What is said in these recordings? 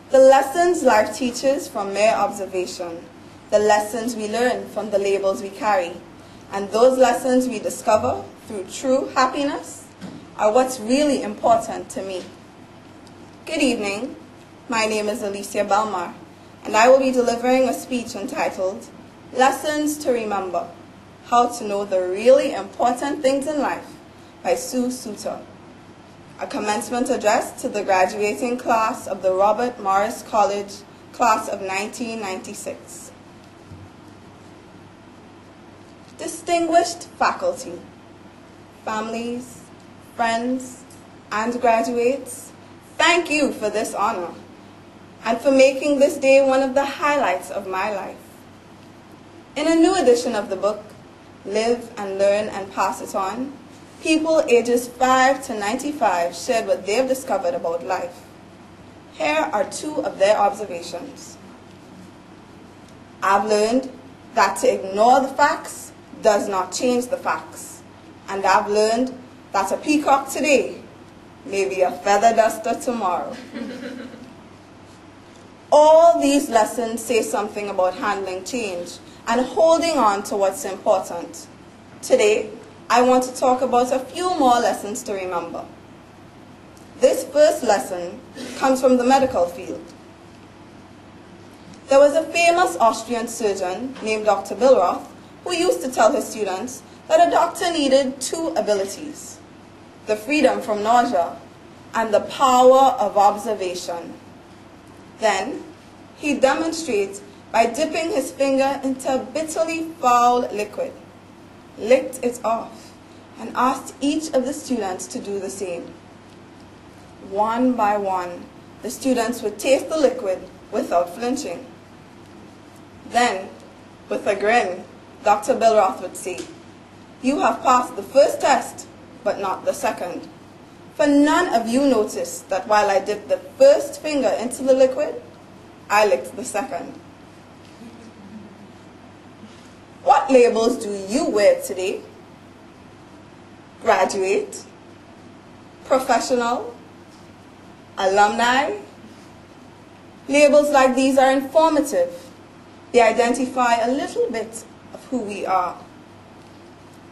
The lessons life teaches from mere observation, the lessons we learn from the labels we carry, and those lessons we discover through true happiness are what's really important to me. Good evening. My name is Alicia Belmar, and I will be delivering a speech entitled, Lessons to Remember, How to Know the Really Important Things in Life by Suter, a commencement address to the graduating class of the Robert Morris College class of 1996. Distinguished faculty, families, friends, and graduates, thank you for this honor and for making this day one of the highlights of my life. In a new edition of the book, Live and Learn and Pass It On, people ages 5 to 95 shared what they've discovered about life. Here are 2 of their observations. I've learned that to ignore the facts does not change the facts. And I've learned that a peacock today may be a feather duster tomorrow. All these lessons say something about handling change and holding on to what's important. Today, I want to talk about a few more lessons to remember. This first lesson comes from the medical field. There was a famous Austrian surgeon named Dr. Billroth who used to tell his students that a doctor needed 2 abilities, the freedom from nausea and the power of observation. Then, he demonstrates by dipping his finger into a bitterly foul liquid, licked it off, and asked each of the students to do the same. One by one, the students would taste the liquid without flinching. Then, with a grin, Dr. Billroth would say, "You have passed the first test, but not the second. For none of you noticed that while I dipped the first finger into the liquid, I licked the second." What labels do you wear today? Graduate, professional, alumni? Labels like these are informative. They identify a little bit of who we are.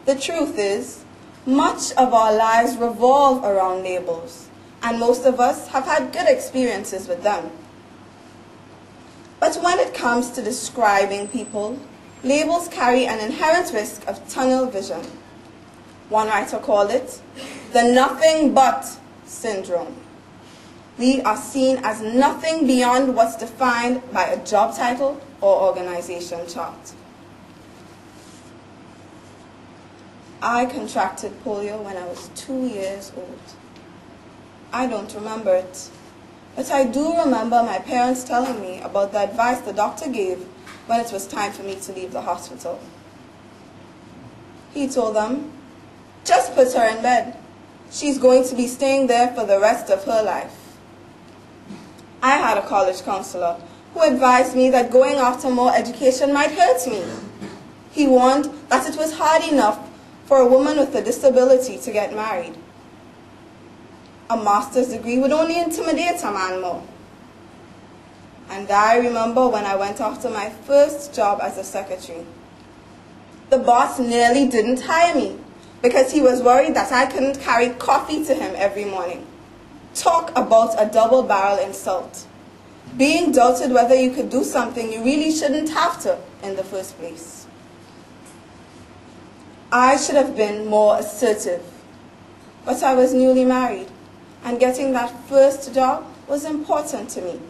The truth is, much of our lives revolve around labels, and most of us have had good experiences with them. But when it comes to describing people, labels carry an inherent risk of tunnel vision. One writer called it the nothing but syndrome. We are seen as nothing beyond what's defined by a job title or organization chart. I contracted polio when I was 2 years old. I don't remember it, but I do remember my parents telling me about the advice the doctor gave when it was time for me to leave the hospital. He told them, "Just put her in bed. She's going to be staying there for the rest of her life." I had a college counselor who advised me that going after more education might hurt me. He warned that it was hard enough for a woman with a disability to get married. A master's degree would only intimidate a man more. And I remember when I went after my first job as a secretary. The boss nearly didn't hire me because he was worried that I couldn't carry coffee to him every morning. Talk about a double-barrel insult. Being doubted whether you could do something you really shouldn't have to in the first place. I should have been more assertive, but I was newly married, and getting that first job was important to me.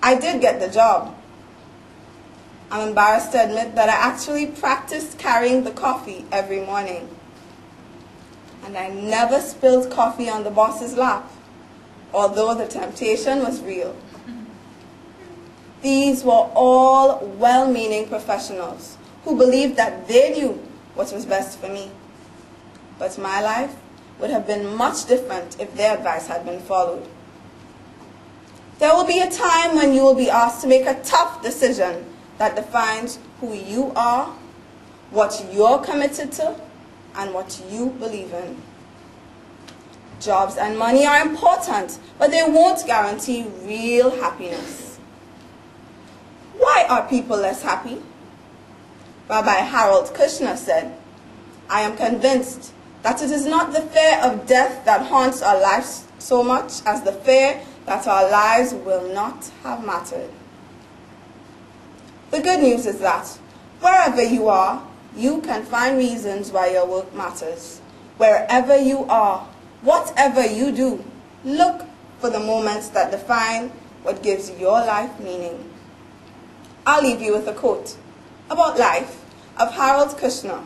I did get the job. I'm embarrassed to admit that I actually practiced carrying the coffee every morning. And I never spilled coffee on the boss's lap, although the temptation was real. These were all well-meaning professionals who believed that they knew what was best for me. But my life would have been much different if their advice had been followed. There will be a time when you will be asked to make a tough decision that defines who you are, what you're committed to, and what you believe in. Jobs and money are important, but they won't guarantee real happiness. Why are people less happy? Rabbi Harold Kushner said, "I am convinced that it is not the fear of death that haunts our lives so much as the fear that our lives will not have mattered." The good news is that wherever you are, you can find reasons why your work matters. Wherever you are, whatever you do, look for the moments that define what gives your life meaning. I'll leave you with a quote about life of Harold Kushner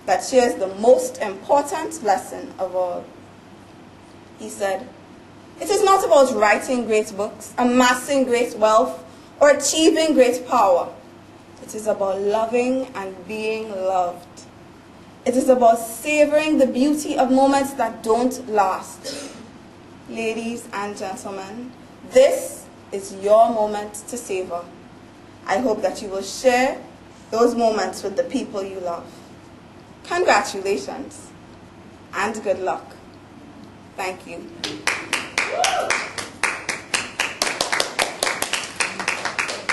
that shares the most important lesson of all. He said, "It is not about writing great books, amassing great wealth, or achieving great power. It is about loving and being loved. It is about savoring the beauty of moments that don't last." Ladies and gentlemen, this is your moment to savor. I hope that you will share those moments with the people you love. Congratulations and good luck. Thank you.